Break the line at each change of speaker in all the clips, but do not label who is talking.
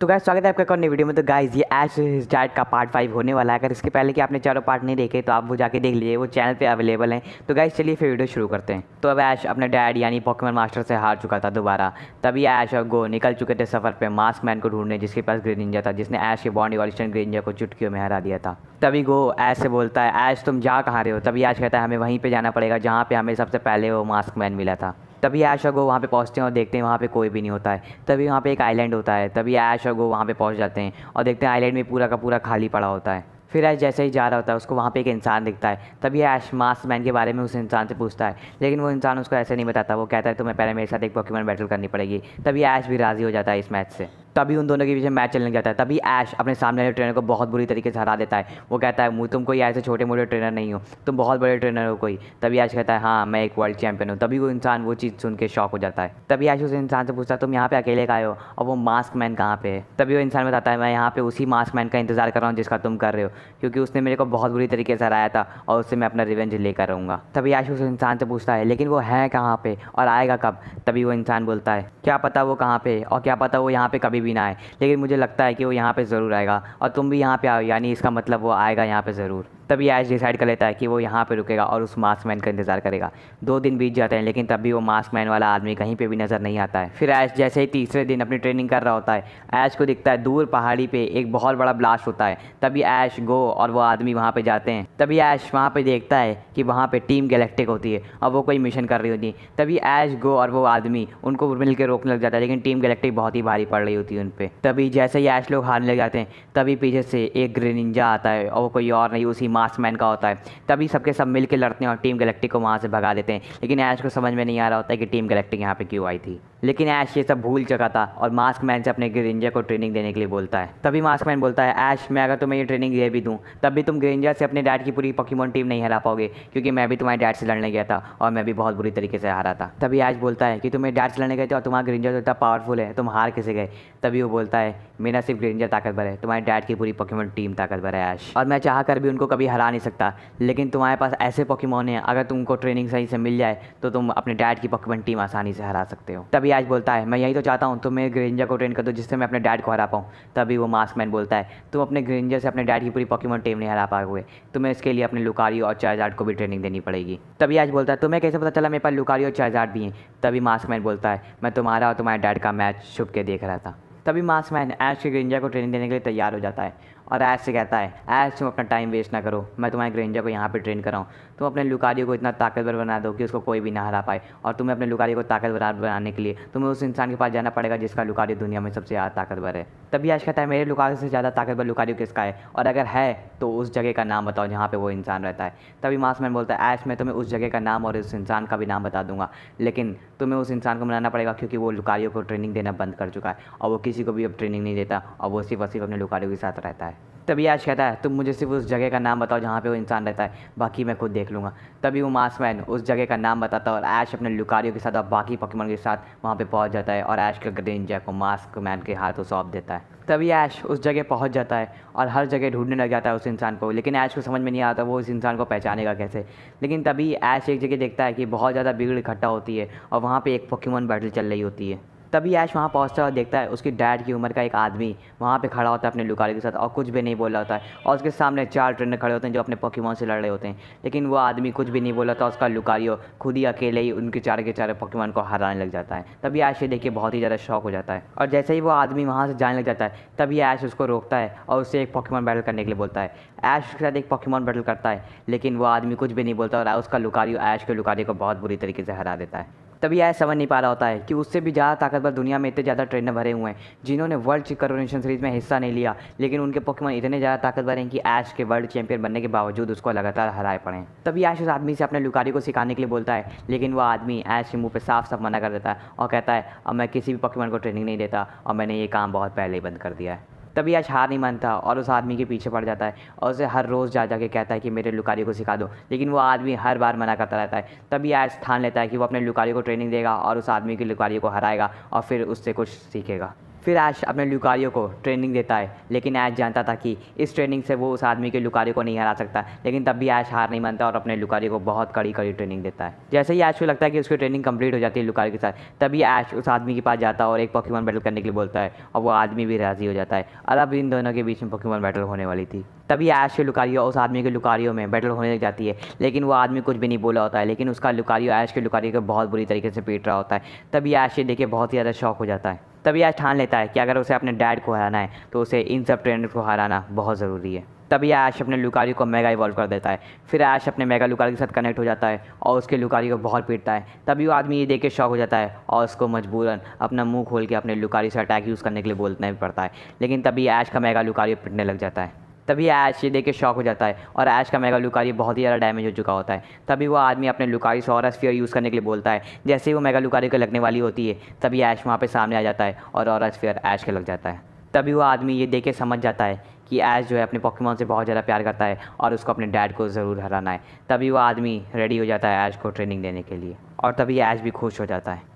तो गाइस स्वागत है आपका एक और नई वीडियो में। तो गाइस ये ऐश डाइट का पार्ट 5 होने वाला है। अगर इसके पहले कि आपने चारों पार्ट नहीं देखे तो आप वो जाके देख लीजिए, वो चैनल पे अवेलेबल हैं। तो गाइस चलिए फिर वीडियो शुरू करते हैं। तो अब ऐश अपने डैड यानी पोकेमॉन मास्टर से हार चुका था दोबारा। तभी ऐश और गो निकल चुके थे सफ़र पे मास्क मैन को ढूंढने, जिसके पास ग्रेनिंजा था, जिसने ऐश के बॉन्ड इवोल्यूशन ग्रेनिंजा को चुटकियों में हरा दिया था। तभी गो ऐश से बोलता है, ऐश तुम जा कहाँ रहे हो? तभी ऐश कहता है, हमें वहीं पर जाना पड़ेगा जहाँ पर हमें सबसे पहले वो मास्क मैन मिला था। तभी ऐश और गो वहाँ पे पहुँचते हैं और देखते हैं वहाँ पे कोई भी नहीं होता है। तभी वहाँ पे एक आइलैंड होता है। तभी ऐश और गो वहाँ पे पहुँच जाते हैं और देखते हैं आइलैंड में पूरा का पूरा खाली पड़ा होता है। फिर ऐश जैसे ही जा रहा होता है उसको वहाँ पे एक इंसान दिखता है। तभी ऐश मास्क मैन के बारे में उस इंसान से पूछता है, लेकिन वो इंसान उसको ऐसे नहीं बताता। वो कहता है तुम्हें पहले मेरे साथ एक पोकेमॉन बैटल करनी पड़ेगी। तभी ऐश भी राज़ी हो जाता है इस मैच से। तभी उन दोनों के बीच में मैच चलने लग जाता है। तभी ऐश अपने सामने वाले ट्रेनर को बहुत बुरी तरीके से हरा देता है। वो कहता है तुम कोई ऐसे छोटे मोटे ट्रेनर नहीं हो, तुम बहुत बड़े ट्रेनर हो कोई। तभी ऐश कहता है हाँ मैं एक वर्ल्ड चैंपियन हूँ। तभी वो इंसान वो चीज़ सुन के शॉक हो जाता है। तभी ऐश उस इंसान से पूछता है तुम यहाँ पे अकेले का आए हो और वो मास्क मैन कहाँ पे है? तभी वो इंसान बताता है मैं यहाँ पे उसी मास्क मैन का इंतजार कर रहा हूँ जिसका तुम कर रहे हो, क्योंकि उसने मेरे को बहुत बुरी तरीके से हराया था और उससे मैं अपना रिवेंज लेकर रहूँगा। तभी ऐश उस इंसान से पूछता है लेकिन वो है कहाँ पे और आएगा कब? तभी वो इंसान बोलता है क्या पता वो कहाँ पे और क्या पता वो यहाँ पे कभी भी ना आए, लेकिन मुझे लगता है कि वो यहाँ पे ज़रूर आएगा और तुम भी यहाँ पे आओ, यानी इसका मतलब वो आएगा यहाँ पे ज़रूर। तभी ऐश डिसाइड कर लेता है कि वो यहाँ पे रुकेगा और उस मास्क मैन का इंतज़ार करेगा। 2 दिन बीत जाते हैं लेकिन तब भी वो मास्क मैन वाला आदमी कहीं पे भी नज़र नहीं आता है। फिर ऐश जैसे ही तीसरे दिन अपनी ट्रेनिंग कर रहा होता है, ऐश को दिखता है दूर पहाड़ी पे एक बहुत बड़ा ब्लास्ट होता है। तभी ऐश गो और वो आदमी वहाँ पे जाते हैं। तभी ऐश वहाँ पे देखता है कि वहाँ पे टीम गैलेक्टिक होती है और वो कोई मिशन कर रही होती है। तभी ऐश गो और वो आदमी उनको मिल के रोकने लग जाता है, लेकिन टीम गैलेक्टिक बहुत ही भारी पड़ रही होती है उन पर। तभी जैसे ही ऐश लोग हारने लग जाते हैं तभी पीछे से एक ग्रेनिंजा आता है और वो कोई और नहीं उसी मास्क मैन का होता है। तभी सबके सब मिल के लड़ते हैं और टीम गैलेक्टिक को वहाँ से भगा देते हैं, लेकिन ऐश को समझ में नहीं आ रहा होता है कि टीम गैलेक्टिक यहाँ पे क्यों आई थी। लेकिन ऐश ये सब भूल चुका था और मास्क मैन से अपने ग्रेनिंजा को ट्रेनिंग देने के लिए बोलता है। तभी मास्क मैन बोलता है ऐश मैं अगर तुम्हें ये ट्रेनिंग दे भी दूँ तब भी तुम ग्रेनिंजा से अपने डैड की पूरी पोकेमॉन टीम नहीं हरा पाओगे, क्योंकि मैं भी तुम्हारे डैड से लड़ने गया था और मैं भी बहुत बुरी तरीके से हारा था। तभी ऐश बोलता है कि तुम्हें डैड से लड़ने गए थे और तुम्हारा ग्रेनिंजा तो इतना पावरफुल है, तुम हार कैसे गए? तभी वो बोलता है मेरा सिर्फ ग्रेनिंजा ताकतवर है, तुम्हारे डैड की पूरी पोकेमॉन टीम ताकतवर है ऐश, और मैं चाह कर भी उनको कभी हरा नहीं सकता। लेकिन तुम्हारे पास ऐसे पोकेमॉन हैं अगर तुमको ट्रेनिंग सही से मिल जाए तो तुम अपने डैड की पोकेमॉन टीम आसानी से हरा सकते हो। तभी ऐश बोलता है मैं यही तो चाहता हूँ, तुम मेरे ग्रेनिंजा को ट्रेन कर दो जिससे मैं अपने डैड को हरा पाऊँ। तभी वो मास्क मैन बोलता है तुम अपने ग्रेनिंजा से अपने डैड की पूरी पोकेमॉन टीम नहीं हरा पाओगे, तुम्हें इसके लिए अपने लुकारियो और चार्जार्ड को भी ट्रेनिंग देनी पड़ेगी। तभी ऐश बोलता है तुम्हें कैसे पता चला मेरे पास लुकारियो और चार्जार्ड भी हैं? तभी मास्क मैन बोलता है मैं तुम्हारा और तुम्हारे डैड का मैच छुप के देख रहा था। तभी मास्क मैन ऐश के ग्रेनिंजा को ट्रेनिंग देने के लिए तैयार हो जाता है और ऐश से कहता है ऐश तुम अपना टाइम वेस्ट ना करो, मैं तुम्हारे ग्रेनिंजा को यहाँ पे ट्रेन कर रहा हूँ। तुम अपने लुकारियो को इतना ताकतवर बना दो कि उसको कोई भी ना हरा पाए, और तुम्हें अपने लुकारियो को ताकतवर बनाने के लिए तुम्हें उस इंसान के पास जाना पड़ेगा जिसका लुकारियो दुनिया में सबसे ज़्यादा ताकतवर है। तभी ऐश कहता है मेरे लुकारियो से ज़्यादा ताकतवर लुकारियो किसका है, और अगर है तो उस जगह का नाम बताओ जहाँ पर वो इंसान रहता है। तभी मास्क मैन बोलता है ऐश मैं तुम्हें उस जगह का नाम और उस इंसान का भी नाम बता दूंगा, लेकिन तुम्हें उस इंसान को मनाना पड़ेगा क्योंकि वो लुकारियो को ट्रेनिंग देना बंद कर चुका है और वो किसी को भी अब ट्रेनिंग नहीं देता और वो सिर्फ अपने लुकारियो के साथ रहता है। तभी ऐश कहता है तुम मुझे सिर्फ उस जगह का नाम बताओ जहाँ पे वो इंसान रहता है, बाकी मैं खुद देख लूँगा। तभी वो मास्क मैन उस जगह का नाम बताता है और ऐश अपने लुकारियो के साथ और बाकी पोकेमॉन के साथ वहाँ पे पहुँच जाता है और ऐश का ग्रेनिंजा को मास्क मैन के हाथों सौंप देता है। तभी ऐश उस जगह पहुँच जाता है और हर जगह ढूंढने लग जाता है उस इंसान को, लेकिन ऐश को समझ में नहीं आता वो उस इंसान को पहचानेगा कैसे। लेकिन तभी ऐश एक जगह देखता है कि बहुत ज़्यादा भीड़ इकट्ठा होती है और वहाँ पर एक पोकेमॉन बैटल चल रही होती है। तभी ऐश वहाँ पहुँचता है और देखता है उसकी डैड की उम्र का एक आदमी वहाँ पे खड़ा होता है अपने लुकारियो के साथ और कुछ भी नहीं बोल रहा होता है, और उसके सामने 4 ट्रेनर खड़े होते हैं जो अपने पोकेमॉन से लड़ रहे होते हैं, लेकिन वो आदमी कुछ भी नहीं बोल रहा था। उसका लुकारियो खुद ही अकेले ही उनके चार के चार पोकेमॉन को हराने लग जाता है। तभी ऐश ये देख के बहुत ही ज़्यादा शॉक हो जाता है और जैसे ही वो आदमी वहाँ से जाने लग जाता है तभी ऐश उसको रोकता है और उससे एक पोकेमॉन बैटल करने के लिए बोलता है। ऐश उसके साथ एक पोकेमॉन बैटल करता है, लेकिन वो आदमी कुछ भी नहीं बोलता और उसका लुकारियो ऐश के लुकारियो को बहुत बुरी तरीके से हरा देता है। तभी ऐश समझ नहीं पा रहा होता है कि उससे भी ज़्यादा ताकतवर दुनिया में इतने ज़्यादा ट्रेनर भरे हुए हैं जिन्होंने वर्ल्ड करोनेशन सीरीज़ में हिस्सा नहीं लिया, लेकिन उनके पोकेमॉन इतने ज़्यादा ताकतवर हैं कि ऐश के वर्ल्ड चैंपियन बनने के बावजूद उसको लगातार हराए पड़े हैं। तभी ऐश उस आदमी से अपने लुकारियो को सिखाने के लिए बोलता है, लेकिन वो आदमी ऐश के मुँह पर साफ साफ मना कर देता है और कहता है अब मैं किसी भी पोकेमॉन को ट्रेनिंग नहीं देता और मैंने ये काम बहुत पहले ही बंद कर दिया है। तभी ऐश हार नहीं मानता और उस आदमी के पीछे पड़ जाता है और उसे हर रोज़ जा के कहता है कि मेरे लुकारियो को सिखा दो, लेकिन वो आदमी हर बार मना करता रहता है। तभी ऐश ठान लेता है कि वो अपने लुकारियो को ट्रेनिंग देगा और उस आदमी के लुकारियो को हराएगा और फिर उससे कुछ सीखेगा। फिर ऐश अपने लुकारियो को ट्रेनिंग देता है, लेकिन ऐश जानता था कि इस ट्रेनिंग से वो उस आदमी के लुकारियो को नहीं हरा सकता, लेकिन तब भी ऐश हार नहीं मानता और अपने लुकारियो को बहुत कड़ी ट्रेनिंग देता है। जैसे ही ऐश को लगता है कि उसकी ट्रेनिंग कंप्लीट हो जाती है लुकारियो के साथ, तभी ऐश उस आदमी के पास जाता है और एक पोकेमॉन बैटल करने के लिए बोलता है और वो आदमी भी राज़ी हो जाता है। और अब इन दोनों के बीच में पोकेमॉन बैटल होने वाली थी। तभी ऐश के लुकारियो उस आदमी के लुकारियो में बैटल होने लग जाती है, लेकिन वो आदमी कुछ भी नहीं बोला होता है, लेकिन उसका लुकारियो ऐश के लुकारियो को बहुत बुरी तरीके से पीट रहा होता है। तभी ऐश ये देख के बहुत ही ज़्यादा शॉक हो जाता है। तभी ऐश ठान लेता है कि अगर उसे अपने डैड को हराना है तो उसे इन सब ट्रेनर्स को हराना बहुत ज़रूरी है। तभी ऐश अपने लुकारियो को मेगा इवॉल्व कर देता है। फिर ऐश अपने मेगा लुकारियो के साथ कनेक्ट हो जाता है और उसके लुकारियो को बहुत पीटता है। तभी वो आदमी ये देख के शॉक हो जाता है और उसको मजबूरन अपना मुंह खोल के अपने लुकारियो से अटैक यूज़ करने के लिए बोलना भी पड़ता है, लेकिन तभी ऐश का मेगा लुकारियो पिटने लग जाता है। तभी ऐश ये देख के शॉक हो जाता है और ऐश का मेगा लुकारियो बहुत ही ज़्यादा डैमेज हो चुका होता है। तभी वो आदमी अपने लुकारियो से ऑरा स्फीयर यूज़ करने के लिए बोलता है। जैसे ही वो मेगा लुकारियो को लगने वाली होती है, तभी ऐश वहाँ पे सामने आ जाता है और ऑरा स्फीयर ऐश के लग जाता है। तभी वो आदमी ये देख के समझ जाता है कि ऐश जो है अपने पोकेमॉन से बहुत ज़्यादा प्यार करता है और उसको अपने डैड को ज़रूर हराना है। तभी वो आदमी रेडी हो जाता है ऐश को ट्रेनिंग देने के लिए, और तभी ऐश भी खुश हो जाता है।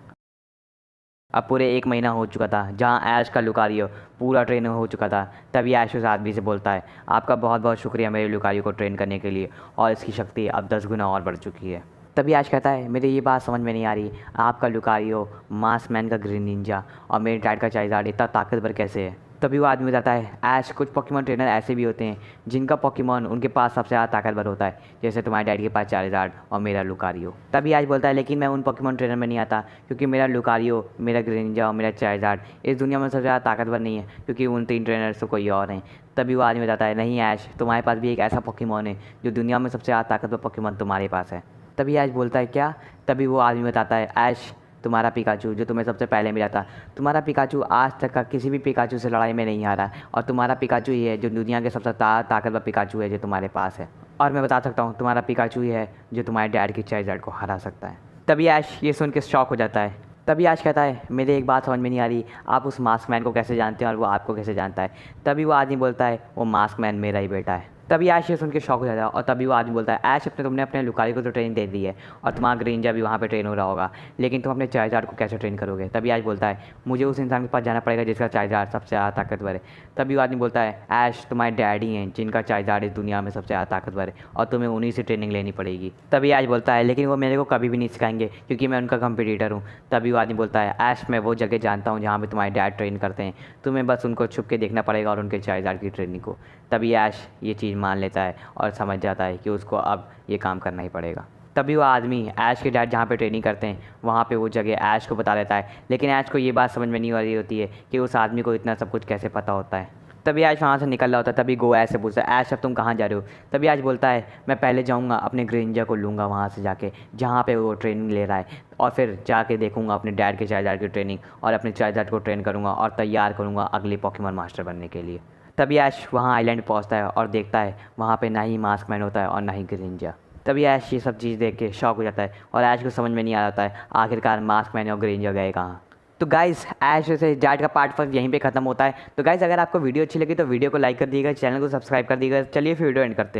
अब पूरे 1 महीना हो चुका था जहाँ ऐश का लुकारियो पूरा ट्रेन हो चुका था। तभी ऐश उस आदमी से बोलता है, आपका बहुत बहुत शुक्रिया मेरे लुकारियो को ट्रेन करने के लिए, और इसकी शक्ति अब 10 गुना और बढ़ चुकी है। तभी ऐश कहता है, मेरे ये बात समझ में नहीं आ रही, आपका लुकारियो मास्क मैन का ग्रीन निंजा और मेरे डैड का चाइज़ार्ड इतना ताकतवर कैसे है। तभी वो आदमी बताता है, ऐश कुछ पोकेमॉन ट्रेनर ऐसे भी होते हैं जिनका पोकेमॉन उनके पास सबसे ज़्यादा ताकतवर होता है, जैसे तुम्हारे डैडी के पास चाइज़ार्ड और मेरा लुकारियो। तभी ऐश बोलता है, लेकिन मैं उन पोकेमॉन ट्रेनर में नहीं आता, क्योंकि मेरा लुकारियो, मेरा ग्रेनिंजा और मेरा चाइज़ार्ड इस दुनिया में सबसे ज़्यादा ताकतवर नहीं है, क्योंकि उन 3 ट्रेनर से कोई और हैं। तभी वो आदमी बताता है, नहीं ऐश, तुम्हारे पास भी एक ऐसा पोकेमॉन है जो दुनिया में सबसे ज़्यादा ताकतवर पोकेमॉन तुम्हारे पास है। तभी ऐश बोलता है, क्या? तभी वो आदमी बताता है, ऐश, तुम्हारा पिकाचू जो तुम्हें सबसे पहले मिला था, तुम्हारा पिकाचू आज तक का किसी भी पिकाचू से लड़ाई में नहीं हारा, और तुम्हारा पिकाचू ही है जो दुनिया के सबसे ताकतवर पिकाचू है जो तुम्हारे पास है। और मैं बता सकता हूँ, तुम्हारा पिकाचू ही है जो तुम्हारे डैड की चाइज़ार्ड को हरा सकता है। तभी ऐश ये सुन के शॉक हो जाता है। तभी ऐश कहता है, मेरे एक बात समझ में नहीं आ रही, आप उस मास्क मैन को कैसे जानते हैं और वो आपको कैसे जानता है। तभी वो आदमी बोलता है, वो मास्क मैन मेरा ही बेटा है। तभी ऐश ये सुन के शॉक हो जाता है, और तभी वो आदमी बोलता है, ऐश, तुमने अपने लुकारियो को तो ट्रेनिंग दे दी है और तुम्हारा ग्रेंजा भी वहाँ पे ट्रेन हो रहा होगा, लेकिन तुम अपने चाइज़ार्ड को कैसे ट्रेन करोगे। तभी ऐश बोलता है, मुझे उस इंसान के पास जाना पड़ेगा जिसका चाइज़ार्ड सबसे ज़्यादा ताकतवर है। तभी वो आदमी बोलता है, ऐश, तुम्हारे डैडी हैं जिनका चाइज़ार्ड इस दुनिया में सबसे ज़्यादा ताकतवर है और तुम्हें उन्हीं से ट्रेनिंग लेनी पड़ेगी। तभी ऐश बोलता है, लेकिन वो मेरे को कभी भी नहीं सिखाएंगे क्योंकि मैं उनका कंपटीटर हूँ। तभी वो आदमी बोलता है, ऐश, मैं वो जगह जानता हूँ जहाँ पे तुम्हारे डैड ट्रेन करते हैं, तुम्हें बस उनको छुप के देखना पड़ेगा और उनके चाइज़ार्ड की ट्रेनिंग को। तभी ऐश ये चीज़ मान लेता है और समझ जाता है कि उसको अब ये काम करना ही पड़ेगा। तभी वो आदमी ऐश के डैड जहाँ पे ट्रेनिंग करते हैं वहाँ पे वो जगह ऐश को बता देता है, लेकिन ऐश को ये बात समझ में नहीं आ रही होती है कि उस आदमी को इतना सब कुछ कैसे पता होता है। तभी ऐश वहाँ से निकल रहा होता है। तभी गो ऐश से पूछता है, ऐश, अब तुम कहाँ जा रहे हो। तभी ऐश बोलता है, मैं पहले जाऊँगा अपने ग्रेंजर को लूँगा वहाँ से जाके जहाँ पे वो ट्रेनिंग ले रहा है, और फिर जाके देखूँगा अपने डैड के चाइज़ार्ड की ट्रेनिंग और अपने चाइज़ार्ड को ट्रेन करूँगा और तैयार करूँगा अगले पोकेमॉन मास्टर बनने के लिए। तभी ऐश वहाँ आइलैंड पहुँचता है और देखता है वहाँ पे ना ही मास्क मैन होता है और ना ही ग्रेंजा। तभी ऐश ये सब चीज़ देख के शॉक हो जाता है और ऐश को समझ में नहीं आ जाता है आखिरकार मास्क मैन और ग्रेंजा गए कहाँ। तो गाइस, ऐश से डैड का पार्ट 1 यहीं पे ख़त्म होता है। तो गाइस, अगर आपको वीडियो अच्छी लगी तो वीडियो को लाइक कर दीजिएगा, चैनल को सब्सक्राइब कर दीजिएगा। चलिए फिर वीडियो एंड करते हैं।